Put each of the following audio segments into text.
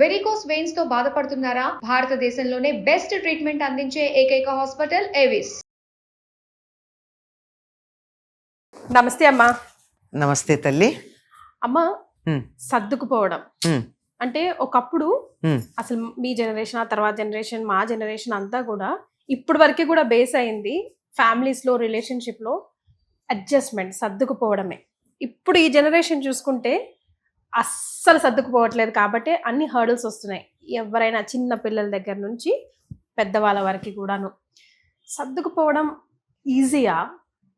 Varicose veins తో బాధపడుతున్నారా? భారతదేశంలోనే బెస్ట్ ట్రీట్మెంట్ అందించే ఏకైక హాస్పిటల్ ఏవిస్. నమస్తే అమ్మా. నమస్తే తల్లి. అమ్మా, సర్దుకుపోవడం అంటే ఒకప్పుడు అసలు మీ జనరేషన్, ఆ తర్వాత జనరేషన్, మా జనరేషన్ అంతా కూడా ఇప్పటి వరకే కూడా బేస్ అయింది ఫ్యామిలీస్ లో, రిలేషన్షిప్ లో అడ్జస్ట్మెంట్, సర్దుకుపోవడమే. ఇప్పుడు ఈ జనరేషన్ చూసుకుంటే అస్సలు సర్దుకుపోవట్లేదు కాబట్టి అన్ని హర్డల్స్ వస్తున్నాయి. ఎవరైనా చిన్న పిల్లల దగ్గర నుంచి పెద్దవాళ్ళ వరకు కూడాను. సర్దుకుపోవడం ఈజీయా?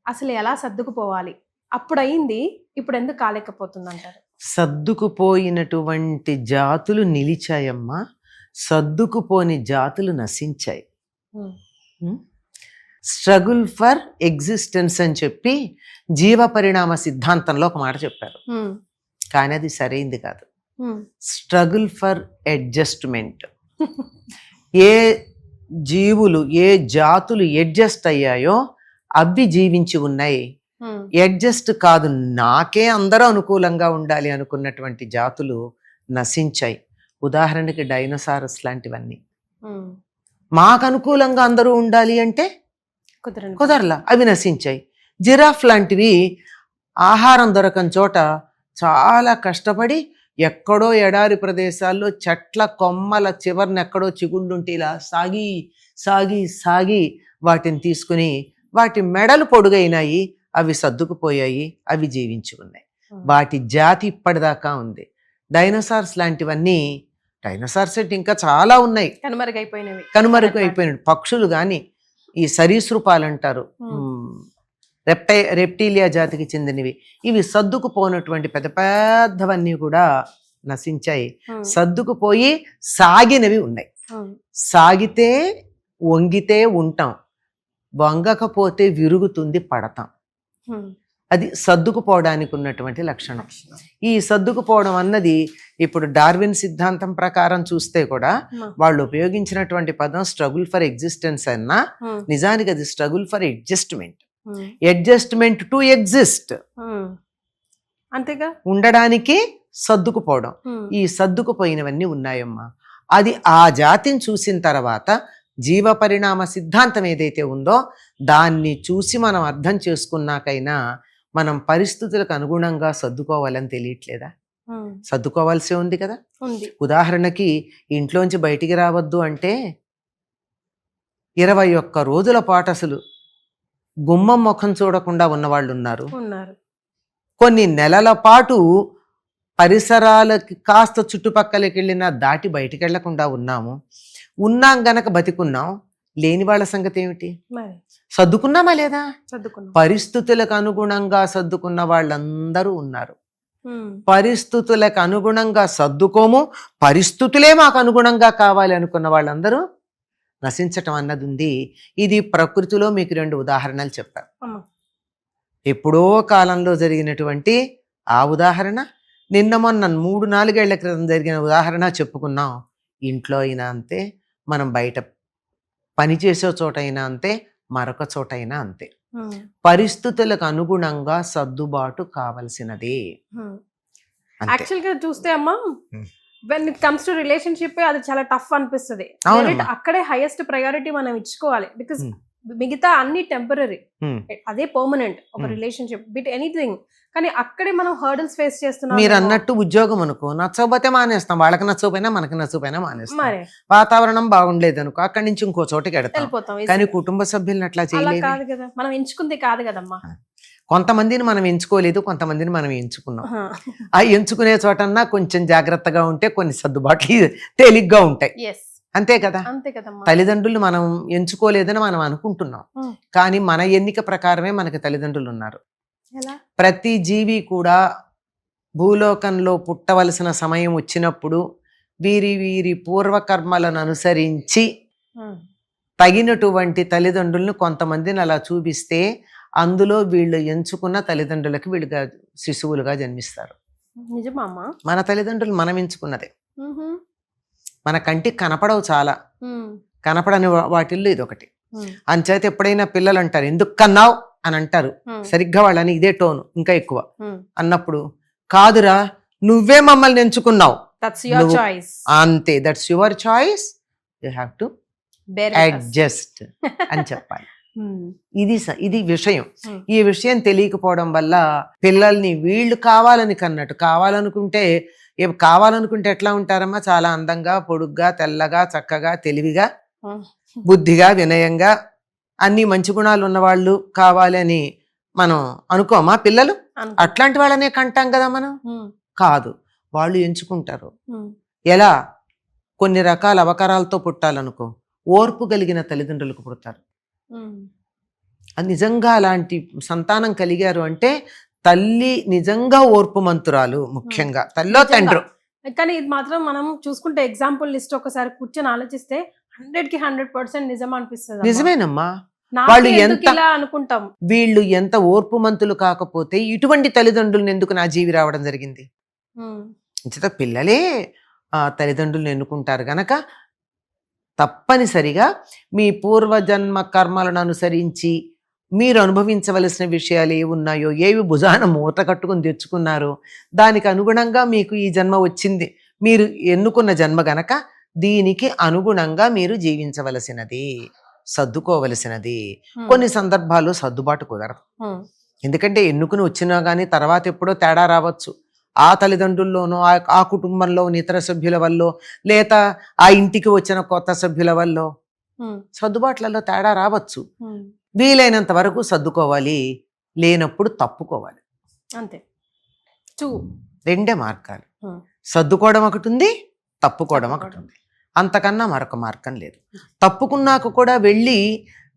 అసలు ఎలా సర్దుకుపోవాలి? అప్పుడు అయింది, ఇప్పుడు ఎందుకు కాలేకపోతుంది అంటారు? సర్దుకుపోయినటువంటి జాతులు నిలిచాయమ్మా, సర్దుకుపోని జాతులు నశించాయి. స్ట్రగుల్ ఫర్ ఎగ్జిస్టెన్స్ అని చెప్పి జీవ పరిణామ సిద్ధాంతంలో ఒక మాట చెప్పారు, కానీ అది సరైంది కాదు. Struggle for adjustment. ఏ జీవులు, ఏ జాతులు అడ్జస్ట్ అయ్యాయో అవి జీవించి ఉన్నాయి. అడ్జస్ట్ కాదు, నాకే అందరూ అనుకూలంగా ఉండాలి అనుకున్నటువంటి జాతులు నశించాయి. ఉదాహరణకి డైనోసారస్ లాంటివన్నీ. మాకు అనుకూలంగా అందరూ ఉండాలి అంటే కుదరలా, అవి నశించాయి. జిరాఫ్ లాంటివి ఆహారం దొరకని చోట చాలా కష్టపడి ఎక్కడో ఎడారి ప్రదేశాల్లో చెట్ల కొమ్మల చివరిన ఎక్కడో చిగుళ్ళుంటే ఇలా సాగి సాగి సాగి వాటిని తీసుకుని, వాటి మెడలు పొడుగైనాయి, అవి సర్దుకుపోయాయి, అవి జీవించి ఉన్నాయి. వాటి జాతి ఇప్పటిదాకా ఉంది. డైనోసార్స్ లాంటివన్నీ, డైనోసార్స్ అంటే ఇంకా చాలా ఉన్నాయి, కనుమరుగైపోయినవి. పక్షులు కానీ, ఈ సరీసృపాలు అంటారు, రెప్టీలియా జాతికి చెందినవి, ఇవి సర్దుకుపోయినటువంటి పెద్ద పెద్దవన్నీ కూడా నశించాయి. సర్దుకుపోయి సాగినవి ఉన్నాయి. సాగితే వంగితే ఉంటాం, వంగకపోతే విరుగుతుంది, పడతాం. అది సర్దుకుపోవడానికి ఉన్నటువంటి లక్షణం. ఈ సర్దుకుపోవడం అన్నది ఇప్పుడు డార్విన్ సిద్ధాంతం ప్రకారం చూస్తే కూడా వాళ్ళు ఉపయోగించినటువంటి పదం స్ట్రగుల్ ఫర్ ఎగ్జిస్టెన్స్ అన్నా, నిజానికి అది struggle for adjustment. Adjustment to exist, అంతేగా, ఉండడానికి సర్దుకుపోవడం. ఈ సర్దుకుపోయినవన్నీ ఉన్నాయమ్మా. అది ఆ జాతిని చూసిన తర్వాత జీవ పరిణామ సిద్ధాంతం ఏదైతే ఉందో దాన్ని చూసి మనం అర్థం చేసుకున్నాకైనా మనం పరిస్థితులకు అనుగుణంగా సర్దుకోవాలని తెలియట్లేదా? సర్దుకోవాల్సి ఉంది కదా. ఉదాహరణకి ఇంట్లోంచి బయటికి రావద్దు అంటే 21 రోజుల పాటు అసలు గుమ్మం ముఖం చూడకుండా ఉన్నవాళ్ళు ఉన్నారు. కొన్ని నెలల పాటు పరిసరాలకి కాస్త చుట్టుపక్కలకి వెళ్ళినా దాటి బయటికి వెళ్లకుండా ఉన్నాం గనక బతికున్నాం. లేని వాళ్ళ సంగతి ఏమిటి? సర్దుకున్నామా లేదా? పరిస్థితులకు అనుగుణంగా సర్దుకున్న వాళ్ళందరూ ఉన్నారు. పరిస్థితులకు అనుగుణంగా సర్దుకోము, పరిస్థితులే మాకు అనుగుణంగా కావాలి అనుకున్న వాళ్ళందరూ నశించటం అన్నది ఉంది. ఇది ప్రకృతిలో మీకు 2 ఉదాహరణలు చెప్పారు. ఎప్పుడో కాలంలో జరిగినటువంటి ఆ ఉదాహరణ, నిన్న మొన్న 3-4 ఏళ్ల క్రితం జరిగిన ఉదాహరణ చెప్పుకున్నాం. ఇంట్లో అయినా అంతే, మనం బయట పనిచేసే చోట అయినా అంతే, మరొక చోట అయినా అంతే. పరిస్థితులకు అనుగుణంగా సర్దుబాటు కావలసినదే. యాక్చువల్ గా చూస్తే అమ్మా, when it comes to relationship అది చాలా టఫ్ అనిపిస్తుంది. అక్కడే హైయెస్ట్ ప్రయారిటీ మనం ఇచ్చుకోవాలి. బికాస్ మిగతా అన్ని టెంపరీ, అదే పర్మనెంట్ ఒక రిలేషన్షిప్ బిట్ ఎనీథింగ్. కానీ అక్కడే మనం హర్డల్స్ ఫేస్ చేస్తున్నాం. మీరు అన్నట్టు ఉద్యోగం అనుకో, నచ్చకపోతే మానేస్తాం, వాళ్ళకి నచ్చకపోయినా మనకి నచ్చకపోయినా మానేస్తాం. వాతావరణం బాగుండలేదు అనుకో, అక్కడి నుంచి ఇంకో చోటకి వెళ్ళిపోతాం. కానీ కుటుంబ సభ్యులను అట్లా చేయలేదు కదా, మనం ఎంచుకుంది కాదు కదమ్మా. కొంతమందిని మనం ఎంచుకోలేదు, కొంతమందిని మనం ఎంచుకున్నాం. ఆ ఎంచుకునే చోటన్నా కొంచెం జాగ్రత్తగా ఉంటే కొన్ని సర్దుబాట్లు తేలిగ్గా ఉంటాయి. అంతే కదా. తల్లిదండ్రులు మనం ఎంచుకోలేదని మనం అనుకుంటున్నాం, కానీ మన ఎన్నిక ప్రకారమే మనకి తల్లిదండ్రులు ఉన్నారు. ప్రతి జీవి కూడా భూలోకంలో పుట్టవలసిన సమయం వచ్చినప్పుడు వీరి వీరి పూర్వకర్మలను అనుసరించి తగినటువంటి తల్లిదండ్రులను కొంతమందిని అలా చూపిస్తే అందులో వీళ్ళు ఎంచుకున్న తల్లిదండ్రులకి వీళ్ళుగా శిశువులుగా జన్మిస్తారు. మన తల్లిదండ్రులు మనం ఎంచుకున్నదే. మన కంటికి కనపడవు, చాలా కనపడని వాటిల్లో ఇదొకటి. అంచేత ఎప్పుడైనా పిల్లలు అంటారు ఎందుకు కన్నావు అని అంటారు, సరిగ్గా వాళ్ళని ఇదే టోను ఇంకా ఎక్కువ అన్నప్పుడు, కాదురా నువ్వే మమ్మల్ని ఎంచుకున్నావు, దట్స్ యువర్ నువ్వు- చాయిస్. అంతే, that's your choice, you have to adjust అని చెప్పాలి. ఇది విషయం. ఈ విషయం తెలియకపోవడం వల్ల పిల్లల్ని వీళ్ళు కావాలని కన్నట్టు, కావాలనుకుంటే ఎట్లా ఉంటారమ్మా, చాలా అందంగా, పొడుగ్గా, తెల్లగా, చక్కగా, తెలివిగా, బుద్ధిగా, వినయంగా, అన్ని మంచి గుణాలు ఉన్నవాళ్ళు కావాలని మనం అనుకోమా? పిల్లలు అట్లాంటి వాళ్ళనే కంటాం కదా మనం. కాదు, వాళ్ళు ఎంచుకుంటారు. ఎలా? కొన్ని రకాల అవకరాలతో పుట్టాలనుకో, ఓర్పు కలిగిన తల్లిదండ్రులకు పుడతారు. అది నిజంగా అలాంటి సంతానం కలిగారు అంటే తల్లి నిజంగా ఓర్పు మంతురాలు, ముఖ్యంగా తల్లో తండ్రి. కానీ ఇది మాత్రం మనం చూసుకుంటే ఎగ్జాంపుల్ లిస్ట్ ఒకసారి కూర్చొని ఆలోచిస్తే 100కి 100% నిజం అనిపిస్తుంది. నిజమేనమ్మా. వాళ్ళు ఎంత అనుకుంటాం, వీళ్ళు ఎంత ఓర్పు మంతులు కాకపోతే ఇటువంటి తల్లిదండ్రులను ఎందుకు నా జీవి రావడం జరిగింది. పిల్లలే తల్లిదండ్రులను ఎన్నుకుంటారు గనక తప్పనిసరిగా మీ పూర్వజన్మ కర్మలను అనుసరించి మీరు అనుభవించవలసిన విషయాలు ఏవి ఉన్నాయో, ఏవి భుజాన మూట కట్టుకుని తెచ్చుకున్నారో దానికి అనుగుణంగా మీకు ఈ జన్మ వచ్చింది. మీరు ఎన్నుకున్న జన్మ గనక దీనికి అనుగుణంగా మీరు జీవించవలసినది, సర్దుకోవలసినది. కొన్ని సందర్భాల్లో సర్దుబాటు కుదరదు. ఎందుకంటే ఎన్నుకుని వచ్చినా కానీ తర్వాత ఎప్పుడో తేడా రావచ్చు. ఆ తల్లిదండ్రుల్లోనో, ఆ కుటుంబంలో ఇతర సభ్యుల వల్ల, లేక ఆ ఇంటికి వచ్చిన కొత్త సభ్యుల వల్ల సర్దుబాట్లలో తేడా రావచ్చు. వీలైనంత వరకు సర్దుకోవాలి, లేనప్పుడు తప్పుకోవాలి. అంతే, రెండే మార్గాలు. సర్దుకోవడం ఒకటి ఉంది, తప్పుకోవడం ఒకటి ఉంది. అంతకన్నా మరొక మార్గం లేదు. తప్పుకున్నాక కూడా వెళ్ళి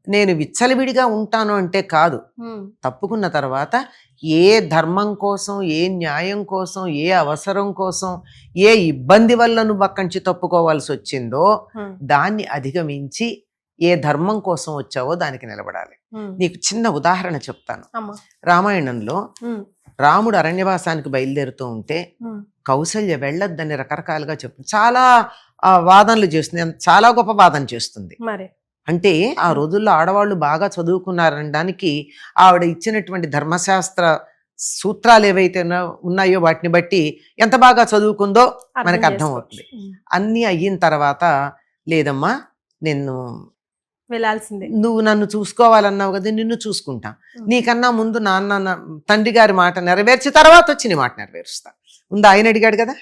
నేను విచ్చలవిడిగా ఉంటాను అంటే కాదు. తప్పుకున్న తర్వాత ఏ ధర్మం కోసం, ఏ న్యాయం కోసం, ఏ అవసరం కోసం, ఏ ఇబ్బంది వల్ల నువ్వు అక్కడి నుంచి తప్పుకోవాల్సి వచ్చిందో దాన్ని అధిగమించి ఏ ధర్మం కోసం వచ్చావో దానికి నిలబడాలి. నీకు చిన్న ఉదాహరణ చెప్తాను. రామాయణంలో రాముడు అరణ్యవాసానికి బయలుదేరుతూ ఉంటే కౌసల్య వెళ్ళొద్దని రకరకాలుగా చెప్తుంది. చాలా వాదనలు చేస్తుంది, చాలా గొప్ప వాదన చేస్తుంది. అంటే ఆ రోజుల్లో ఆడవాళ్ళు బాగా చదువుకున్నారనడానికి ఆవిడ ఇచ్చినటువంటి ధర్మశాస్త్ర సూత్రాలు ఏవైతే ఉన్నాయో వాటిని బట్టి ఎంత బాగా చదువుకుందో మనకు అర్థం అవుతుంది. అన్నీ అయిన తర్వాత, లేదమ్మా నేను వెళ్ళాల్సిందే, నువ్వు నన్ను చూసుకోవాలన్నావు కదా, నిన్ను చూసుకుంటా, నీకన్నా ముందు తండ్రి గారి మాట నెరవేర్చి తర్వాత వచ్చి నీ మాట నెరవేరుస్తా. ముందు ఆయన అడిగాడు కదా,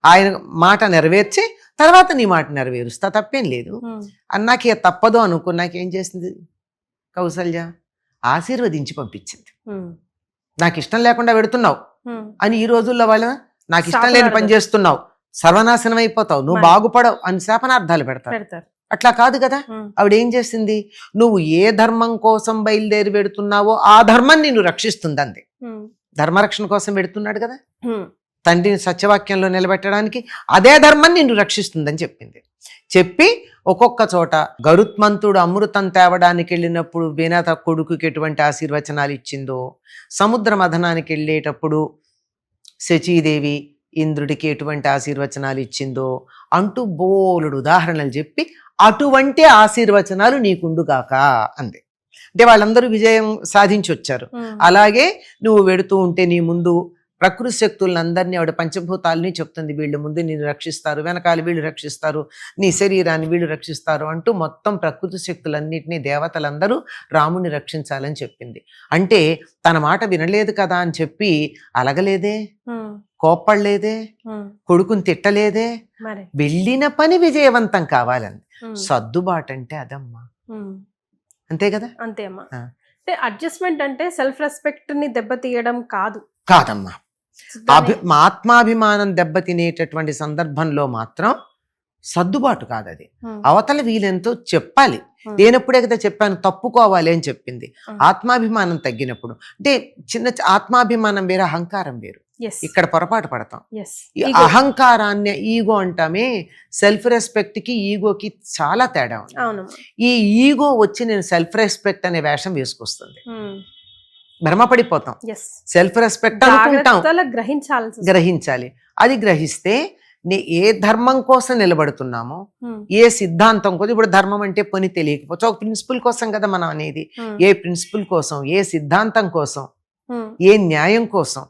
ఆయన మాట నెరవేర్చి తర్వాత నీ మాట నెరవేరుస్తా, తప్పేం లేదు అన్నాకే తప్పదు అనుకున్నాకేం చేసింది కౌసల్య? ఆశీర్వదించి పంపించింది. నాకు ఇష్టం లేకుండా పెడుతున్నావు అని, ఈ రోజుల్లో వాళ్ళ నాకు ఇష్టం లేని పని చేస్తున్నావు, సర్వనాశనం అయిపోతావు, నువ్వు బాగుపడవు అని శాపనార్థాలు పెడతారు. అట్లా కాదు కదా. ఆవిడ ఏం చేసింది? నువ్వు ఏ ధర్మం కోసం బయలుదేరి పెడుతున్నావో ఆ ధర్మం నిన్ను రక్షిస్తుంది అంది. ధర్మరక్షణ కోసం పెడుతున్నాడు కదా తండ్రిని సత్యవాక్యంలో నిలబెట్టడానికి, అదే ధర్మం నిన్ను రక్షిస్తుందని చెప్పింది. చెప్పి ఒక్కొక్క చోట గరుత్మంతుడు అమృతం తేవడానికి వెళ్ళినప్పుడు వినత కొడుకుకి ఎటువంటి ఆశీర్వచనాలు ఇచ్చిందో, సముద్ర మథనానికి వెళ్ళేటప్పుడు శచీదేవి ఇంద్రుడికి ఎటువంటి ఆశీర్వచనాలు ఇచ్చిందో అంటూ బోలుడు ఉదాహరణలు చెప్పి అటువంటి ఆశీర్వచనాలు నీకుండుగాక అంది. అంటే వాళ్ళందరూ విజయం సాధించి వచ్చారు. అలాగే నువ్వు వెడుతూ ఉంటే నీ ముందు ప్రకృతి శక్తులందరినీ ఆవిడ పంచభూతాలని చెప్తుంది. వీళ్ళు ముందు నిన్ను రక్షిస్తారు, వెనకాల వీళ్ళు రక్షిస్తారు, నీ శరీరాన్ని వీళ్ళు రక్షిస్తారు అంటూ మొత్తం ప్రకృతి శక్తులన్నిటినీ దేవతలందరూ రాముని రక్షించాలని చెప్పింది. అంటే తన మాట వినలేదు కదా అని చెప్పి అలగలేదే, కోప్పడలేదే, కొడుకుని తిట్టలేదే, వెళ్ళిన పని విజయవంతం కావాలని. సర్దుబాటు అంటే అదమ్మా, అంతే కదా. అంతే అమ్మా. అంటే అడ్జస్ట్మెంట్ అంటే సెల్ఫ్ రెస్పెక్ట్ ని దెబ్బతీయడం కాదమ్మా. ఆత్మాభిమానం దెబ్బతినేటటువంటి సందర్భంలో మాత్రం సర్దుబాటు కాదు అది. అవతల వీలెంతో చెప్పాలి. లేనప్పుడే కదా చెప్పాను తప్పుకోవాలి అని చెప్పింది. ఆత్మాభిమానం తగ్గినప్పుడు, అంటే చిన్న ఆత్మాభిమానం వేరు, అహంకారం వేరు. ఇక్కడ పొరపాటు పడతాం. ఈ అహంకారాన్ని ఈగో అంటామే, సెల్ఫ్ రెస్పెక్ట్ కి ఈగోకి చాలా తేడా ఉంది. ఈ ఈగో వచ్చి నేను సెల్ఫ్ రెస్పెక్ట్ అనే వేషం వేసుకొస్తుంది. భ్రమపడిపోతాం. సెల్ఫ్ రెస్పెక్ట్ అనుకుంటాం, గ్రహించాలి. అది గ్రహిస్తే ఏ ధర్మం కోసం నిలబడుతున్నామో, ఏ సిద్ధాంతం కోసం, ఇప్పుడు ధర్మం అంటే పని తెలియకపోవచ్చు, ఒక ప్రిన్సిపల్ కోసం కదా మనం అనేది. ఏ ప్రిన్సిపల్ కోసం, ఏ సిద్ధాంతం కోసం, ఏ న్యాయం కోసం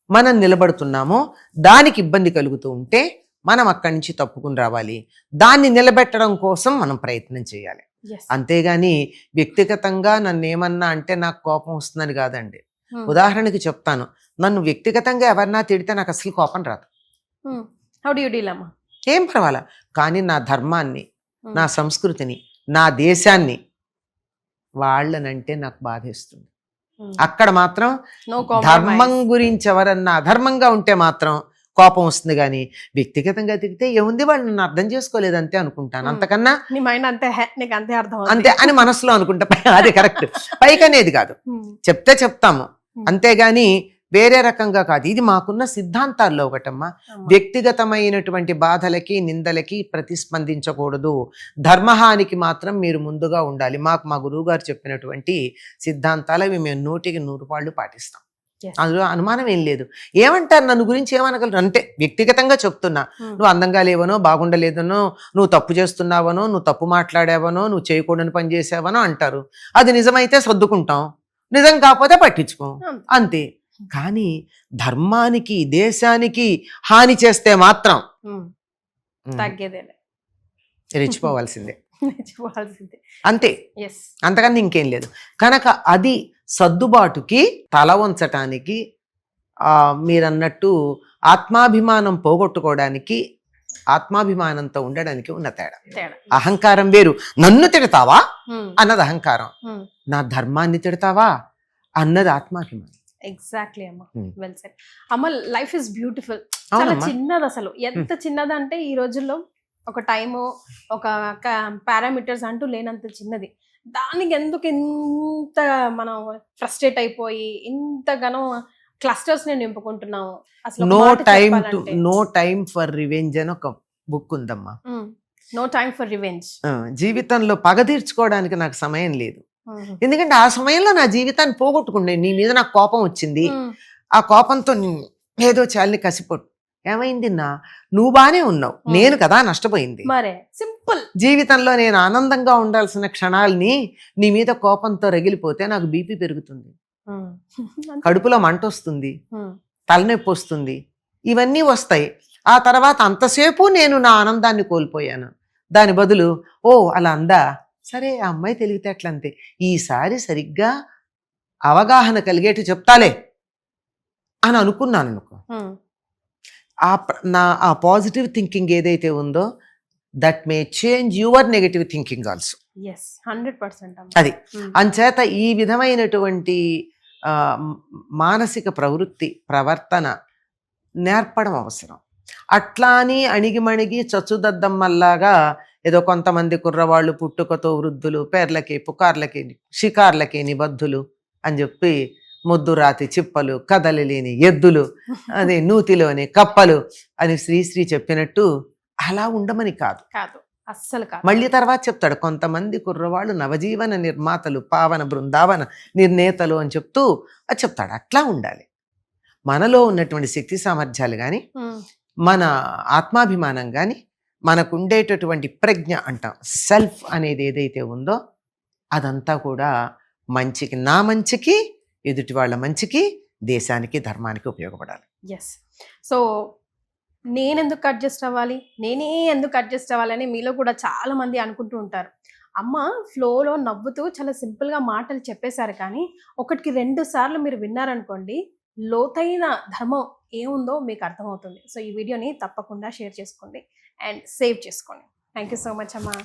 మనం నిలబడుతున్నామో దానికి ఇబ్బంది కలుగుతూ ఉంటే మనం అక్కడి నుంచి తప్పుకుని రావాలి. దాన్ని నిలబెట్టడం కోసం మనం ప్రయత్నం చేయాలి. అంతేగాని వ్యక్తిగతంగా నన్ను ఏమన్నా అంటే నాకు కోపం వస్తుందని కాదండి. ఉదాహరణకి చెప్తాను, నన్ను వ్యక్తిగతంగా ఎవరన్నా తిడితే నాకు అసలు కోపం రాదు. ఏం పర్వాలా. కానీ నా ధర్మాన్ని, నా సంస్కృతిని, నా దేశాన్ని వాళ్ళనంటే నాకు బాధేస్తుంది. అక్కడ మాత్రం ధర్మం గురించి ఎవరన్నా అధర్మంగా ఉంటే మాత్రం కోపం వస్తుంది. కానీ వ్యక్తిగతంగా తిరిగితే ఏముంది, వాళ్ళు నన్ను అర్థం చేసుకోలేదు అంతే అనుకుంటాను. అంతకన్నా అంతే అని మనసులో అనుకుంటా. అది కరెక్ట్. పైకి అనేది కాదు, చెప్తే చెప్తాము అంతేగాని వేరే రకంగా కాదు. ఇది మాకున్న సిద్ధాంతాల్లో ఒకటమ్మా. వ్యక్తిగతమైనటువంటి బాధలకి, నిందలకి ప్రతిస్పందించకూడదు. ధర్మహానికి మాత్రం మీరు ముందుగా ఉండాలి. మాకు మా గురువు గారు చెప్పినటువంటి సిద్ధాంతాలు అవి మేము 100% పాటిస్తాం. అందులో అనుమానం ఏం లేదు. ఏమంటారు నన్ను గురించి ఏమనగలరు అంటే వ్యక్తిగతంగా చెప్తున్నా, నువ్వు అందంగా లేవనో, బాగుండలేదనో, నువ్వు తప్పు చేస్తున్నావనో, నువ్వు తప్పు మాట్లాడావనో, నువ్వు చేయకూడని పని చేసావనో అంటారు. అది నిజమైతే సర్దుకుంటాం, నిజం కాకపోతే పట్టించుకోం అంతే. కానీ ధర్మానికి, దేశానికి హాని చేస్తే మాత్రం రెచ్చిపోవాల్సిందే అంతే, అంతకన్నా ఇంకేం లేదు. కనుక అది సర్దుబాటుకి, తల వంచటానికి, మీరన్నట్టు ఆత్మాభిమానం పోగొట్టుకోవడానికి, ఆత్మాభిమానంతో ఉండడానికి ఉన్న తేడా. అహంకారం వేరు. నన్ను తిడతావా అన్నది అహంకారం, నా ధర్మాన్ని తిడతావా అన్నది ఆత్మాభిమానం. ఎగ్జాక్ట్లీ అమ్మ, వెల్ సెడ్ అమ్మ. Life is beautiful. చాలా చిన్నది అసలు. ఎంత చిన్నది అంటే ఈ రోజుల్లో ఒక టైము, ఒక పారామీటర్స్ అంటూ లేనంత చిన్నది. దానికి ఎందుకు ఇంత మనం ఫ్రస్ట్రేట్ అయిపోయి ఇంతగానో క్లస్టర్స్ నేను నింపుకుంటున్నాము అసలు. నో టైమ్ ఫర్ రివెంజ్ అని ఒక బుక్ ఉందమ్మా. No time for revenge. జీవితంలో పగ తీర్చుకోవడానికి నాకు సమయం లేదు. ఎందుకంటే ఆ సమయంలో నా జీవితాన్ని పోగొట్టుకుండే. నీ మీద నాకు కోపం వచ్చింది, ఆ కోపంతో ఏదో చాలని కసిపొట్టు. ఏమైంది, నువ్వు బానే ఉన్నావు, నేను కదా నష్టపోయింది. సింపుల్. జీవితంలో నేను ఆనందంగా ఉండాల్సిన క్షణాలని నీ మీద కోపంతో రగిలిపోతే నాకు బీపీ పెరుగుతుంది, కడుపులో మంట వస్తుంది, తలనొప్పి వస్తుంది, ఇవన్నీ వస్తాయి. ఆ తర్వాత అంతసేపు నేను నా ఆనందాన్ని కోల్పోయాను. దాని బదులు అలా అందా, సరే ఆ అమ్మాయి తెలివితేటలంతే, ఈసారి సరిగ్గా అవగాహన కలిగేట్టు చెప్తాలే అని అనుకున్నాను అనుకో. ఆ పాజిటివ్ థింకింగ్ ఏదైతే ఉందో that may change your negative thinking also. 100% అది అంచేత ఈ విధమైనటువంటి మానసిక ప్రవృత్తి, ప్రవర్తన నేర్పడం అవసరం. అట్లా అని అణిగిమణిగి చచ్చుదద్దమ్మల్లాగా ఏదో కొంతమంది కుర్రవాళ్ళు పుట్టుకతో వృద్ధులు, పేర్లకి పుకార్లకి షికార్లకి నిబద్ధులు అని చెప్పి ముద్దు రాతి చిప్పలు, కదలి లేని ఎద్దులు, అదే నూతిలోని కప్పలు అని శ్రీశ్రీ చెప్పినట్టు అలా ఉండమని కాదు, అస్సలు కాదు. మళ్ళీ తర్వాత చెప్తాడు, కొంతమంది కుర్రవాళ్ళు నవజీవన నిర్మాతలు, పావన బృందావన నిర్ణేతలు అని చెప్తూ అది చెప్తాడు. అట్లా ఉండాలి. మనలో ఉన్నటువంటి శక్తి సామర్థ్యాలు కానీ, మన ఆత్మాభిమానం కానీ, మనకు ఉండేటటువంటి ప్రజ్ఞ అంటాం, సెల్ఫ్ అనేది ఏదైతే ఉందో అదంతా కూడా మంచికి, నా మంచికి, ఎదుటి వాళ్ళ మంచికి, దేశానికి, ధర్మానికి ఉపయోగపడాలి. సో నేనెందుకు అడ్జస్ట్ అవ్వాలి, నేనే ఎందుకు అడ్జస్ట్ అవ్వాలని మీలో కూడా చాలా మంది అనుకుంటూ ఉంటారు. అమ్మ ఫ్లోలో నవ్వుతూ చాలా సింపుల్గా మాటలు చెప్పేశారు, కానీ 1-2 సార్లు మీరు విన్నారనుకోండి, లోతైన ధర్మం ఏముందో మీకు అర్థమవుతుంది. సో ఈ వీడియోని తప్పకుండా షేర్ చేసుకోండి అండ్ సేవ్ చేసుకోండి. థ్యాంక్ యూ సో మచ్ అమ్మా.